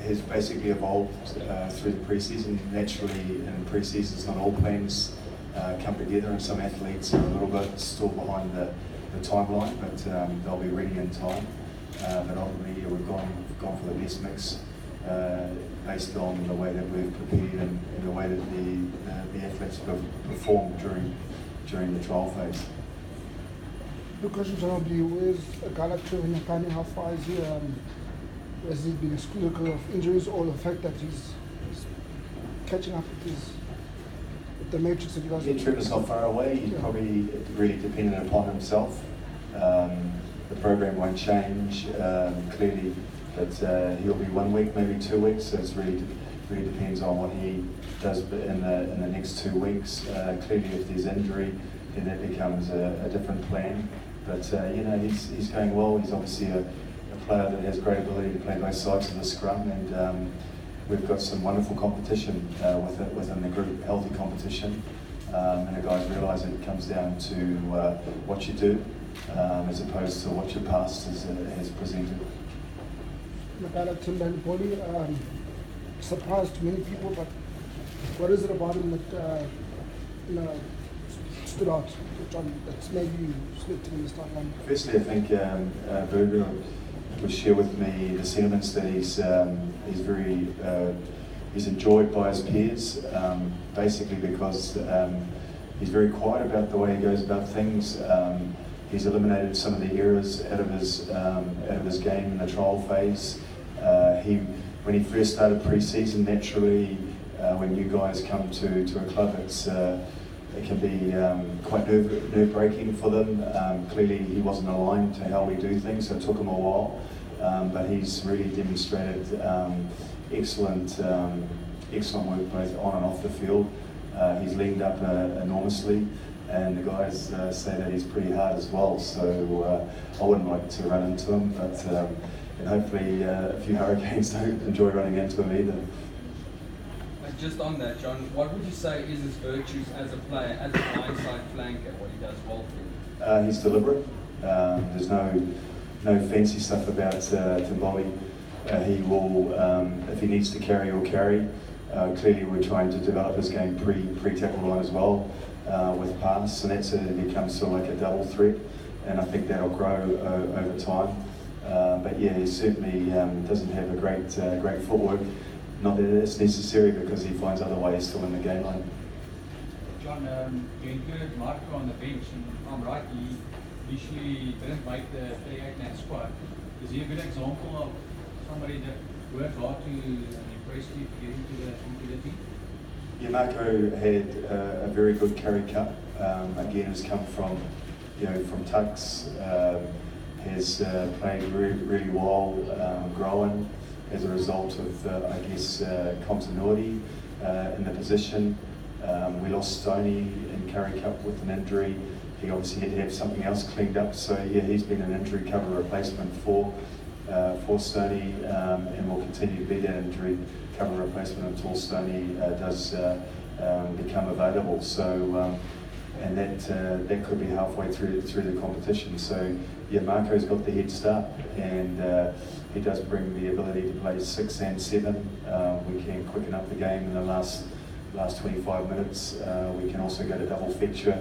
has basically evolved through the pre-season. Naturally, in pre-seasons, not all plans come together, and some athletes are a little bit still behind the timeline, but they'll be ready in time. But ultimately, we've gone for the best mix based on the way that we've prepared and the way that the athletes have performed during the trial phase. The question probably was a guy like Trevor Nakani, how far is he? Has he been excluded because of injuries or the fact that he's catching up with the matrix that you guys Yeah, Trevor's not far away. He's probably really dependent upon himself. The program won't change clearly, but he'll be 1 week, maybe 2 weeks. So it's really depends on what he does in the next 2 weeks. Clearly, if there's injury, then that becomes a different plan. But he's going well. He's obviously a player that has great ability to play both sides of the scrum, and we've got some wonderful competition within the group, healthy competition, and the guys realise that it comes down to what you do as opposed to what your past has presented. Tim Boli surprised many people, but what is it about him that stood out, John, that's maybe slipped in the start line? Firstly, I think Burger would share with me the sentiments that he's very enjoyed by his peers, basically because he's very quiet about the way he goes about things. He's eliminated some of the errors out of his game in the trial phase. When he first started pre-season, naturally, when new guys come to a club, it can be quite nerve-breaking for them. Clearly, he wasn't aligned to how we do things, so it took him a while. But he's really demonstrated excellent work both on and off the field. He's leaned up enormously, and the guys say that he's pretty hard as well. So I wouldn't like to run into him, but and hopefully a few Hurricanes don't enjoy running into him either. Just on that, John, what would you say is his virtues as a player, as a blindside flanker, what he does well for you? He's deliberate. There's no fancy stuff about Tim Boli. He will, if he needs to carry, he'll carry. Clearly, we're trying to develop his game pre-tackle line as well with pass, and that's it becomes sort of like a double threat, and I think that'll grow over time. But yeah, he certainly doesn't have a great footwork. Not that it's necessary, because he finds other ways to win the game line. John, you included Marco on the bench, and if I'm right, he initially didn't make the 38-man squad. Is he a good example of somebody that worked hard to impress you to get into the team? Yeah, Marco had a very good carry cut. Again, has come from Tucks. Has played really well, growing as a result of, continuity in the position. We lost Stoney in Curry Cup with an injury. He obviously had to have something else cleaned up. So yeah, he's been an injury cover replacement for Stoney, and will continue to be that injury cover replacement until Stoney does become available. So. And that could be halfway through the competition. So yeah, Marco's got the head start, and he does bring the ability to play 6 and 7. We can quicken up the game in the last 25 minutes. We can also go to double fetcher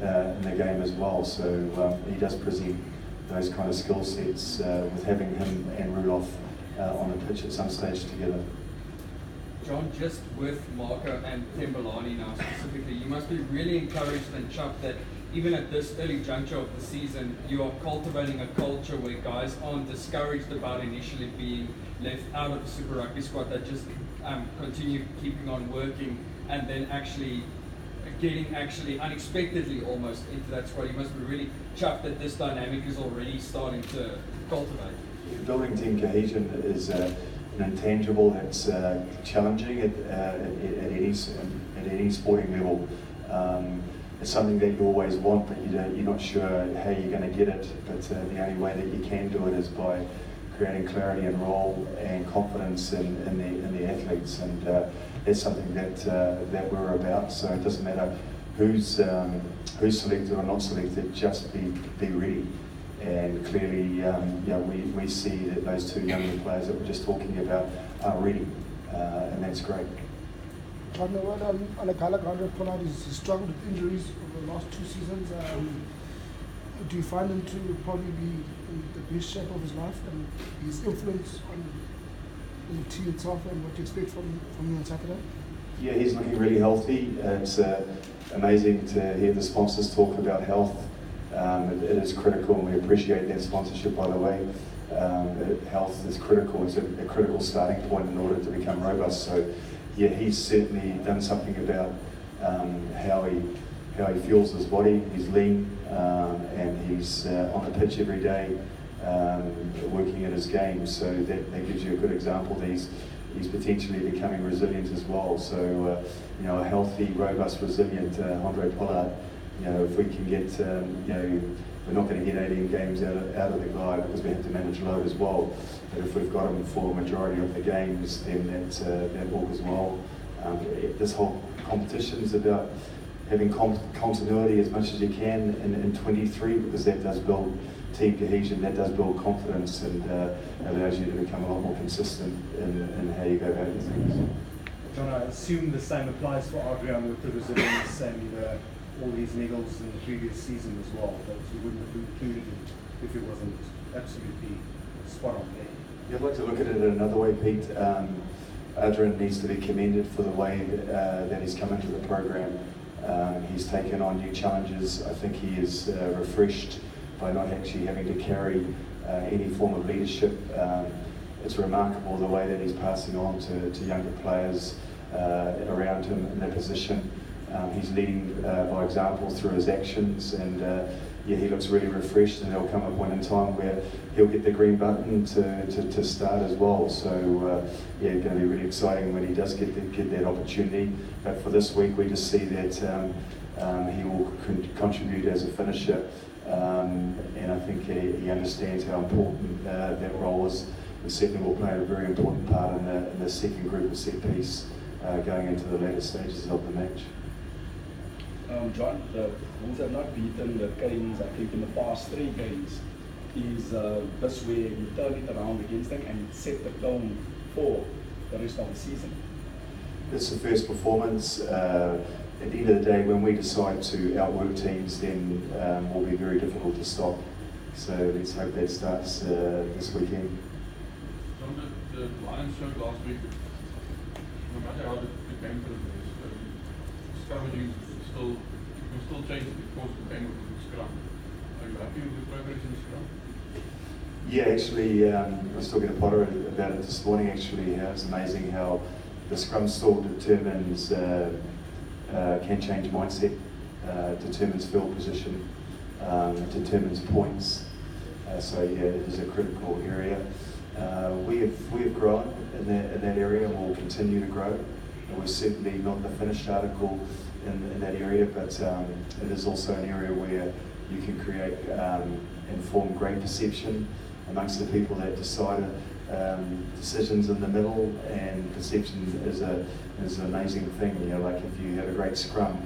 in the game as well. So he does present those kind of skill sets with having him and Rudolph on the pitch at some stage together. John, just with Marco and Thembelani now specifically, you must be really encouraged and chuffed that even at this early juncture of the season, you are cultivating a culture where guys aren't discouraged about initially being left out of the Super Rugby squad, that just continue keeping on working and then actually getting unexpectedly almost into that squad. You must be really chuffed that this dynamic is already starting to cultivate. Building team cohesion is an intangible that's challenging at any sporting level. It's something that you always want, but you're not sure how you're going to get it. But the only way that you can do it is by creating clarity in role and confidence in the athletes, and that's something that we're about. So it doesn't matter who's selected or not selected, just be ready. and clearly, we see that those two younger players that we're just talking about are ready, and that's great. On a Gala ground, Pollard has struggled with injuries over the last 2 seasons. Do you find him to probably be in the best shape of his life, and his influence on the team itself and what you expect from him on Saturday? Yeah, he's looking really healthy. It's amazing to hear the sponsors talk about health. It is critical, and we appreciate that sponsorship, by the way. Health is critical. It's a critical starting point in order to become robust. So, yeah, he's certainly done something about how he fuels his body. He's lean, and he's on the pitch every day, working at his game. So that gives you a good example that he's potentially becoming resilient as well. So, a healthy, robust, resilient Andre Pollard. If we can get, we're not going to get 18 games out of the guy because we have to manage load as well. But if we've got him for a majority of the games, then that augurs well. This whole competition is about having continuity as much as you can in 23, because that does build team cohesion, that does build confidence, and allows you to become a lot more consistent in how you go about your things. John, I assume the same applies for Adrian with the resilience and all these niggles in the previous season as well, that you wouldn't have included him if he wasn't absolutely spot on there. Yeah, I'd like to look at it another way, Pete. Adrian needs to be commended for the way that he's come into the program. He's taken on new challenges. I think he is refreshed by not actually having to carry any form of leadership. It's remarkable the way that he's passing on to younger players around him in that position. He's leading by example through his actions, and he looks really refreshed, and there'll come a point in time where he'll get the green button to start as well. So going to be really exciting when he does get that opportunity. But for this week, we just see that he will contribute as a finisher, and I think he understands how important that role is. He certainly will play a very important part in the second group of set piece going into the later stages of the match. John, the Bulls have not beaten the Canes, I think, in the past 3 games. Is this where you turn it around against them and set the tone for the rest of the season? It's the first performance. At the end of the day, when we decide to outwork teams, then will be very difficult to stop. So let's hope that starts this weekend. John, the Lions showed last week, no matter how the game goes, scrummaging you can still change the course of the game with the scrum. Are you happy with the progress in the scrum? Yeah, actually, I was talking to Potter about it this morning. Actually, it's amazing how the scrum still determines, can change mindset, determines field position, determines points. So yeah, it is a critical area. We have grown in that area, and we'll continue to grow. And we're certainly not the finished article in that area, but it is also an area where you can create and form great perception amongst the people that decide decisions in the middle, and perception is an amazing thing. Like if you have a great scrum,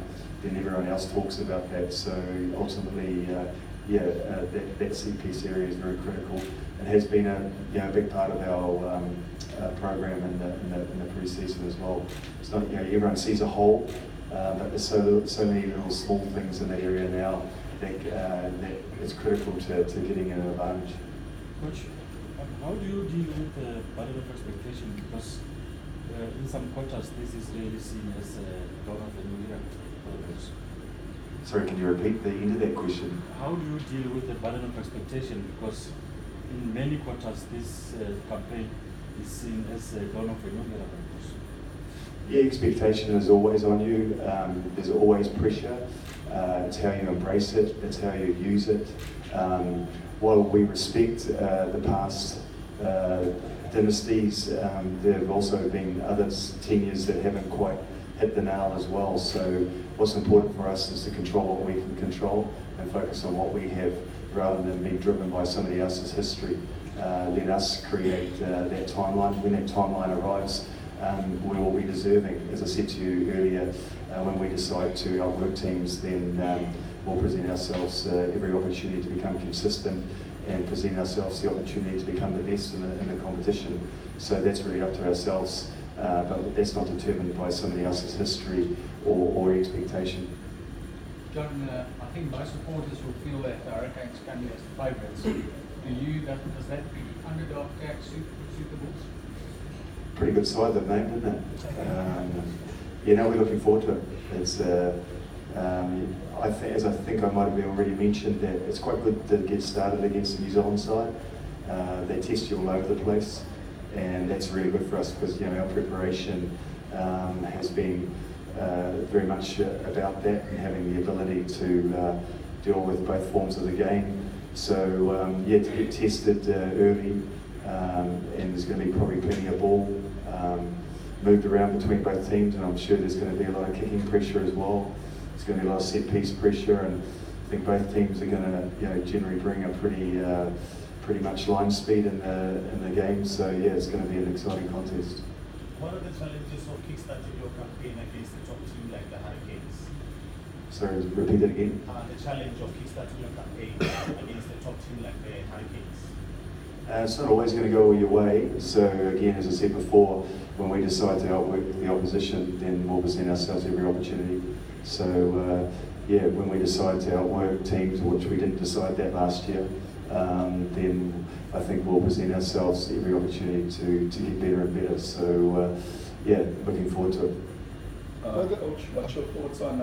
then everyone else talks about that. So ultimately, that set piece area is very critical. It has been a big part of our program in the pre-season as well. It's not everyone sees a whole, but there's so many little small things in that area now that it's critical to getting an advantage. Coach, how do you deal with the burden of expectation? Because in some quarters, this is really seen as a dawn of a new era for the Bulls. Sorry, can you repeat the end of that question? How do you deal with the burden of expectation? Because in many quarters, this campaign is seen as a dawn of a new era for the Bulls. Yeah, expectation is always on you. There's always pressure. It's how you embrace it. It's how you use it. While we respect the past dynasties, there have also been other tenures that haven't quite hit the nail as well. So what's important for us is to control what we can control and focus on what we have, rather than being driven by somebody else's history. Let us create that timeline. When that timeline arrives, we will be deserving. As I said to you earlier, when we decide to outwork teams, then we'll present ourselves every opportunity to become consistent and present ourselves the opportunity to become the best in the competition. So that's really up to ourselves, but that's not determined by somebody else's history or expectation. John, I think most supporters will feel that the Hurricanes come here as the favourites. Does that underdog tag suit the Bulls? Pretty good side they've named, isn't it? We're looking forward to it. It's, as I think I might have already mentioned, that it's quite good to get started against the New Zealand side. They test you all over the place, and that's really good for us because our preparation has been very much about that and having the ability to deal with both forms of the game. So to get tested early, and there's going to be probably plenty of ball moved around between both teams, and I'm sure there's going to be a lot of kicking pressure as well. There's going to be a lot of set piece pressure, and I think both teams are going to generally bring a pretty much line speed in the game. So it's going to be an exciting contest. What are the challenges of kickstarting your campaign against a top team like the Hurricanes? Sorry, repeat that again. The challenge of kickstarting your campaign against a top team like the Hurricanes? It's not always going to go your way. So again, as I said before, when we decide to outwork the opposition, then we'll present ourselves every opportunity. So when we decide to outwork teams, which we didn't decide that last year, then I think we'll present ourselves every opportunity to get better and better. So looking forward to it. Coach, what's your thoughts on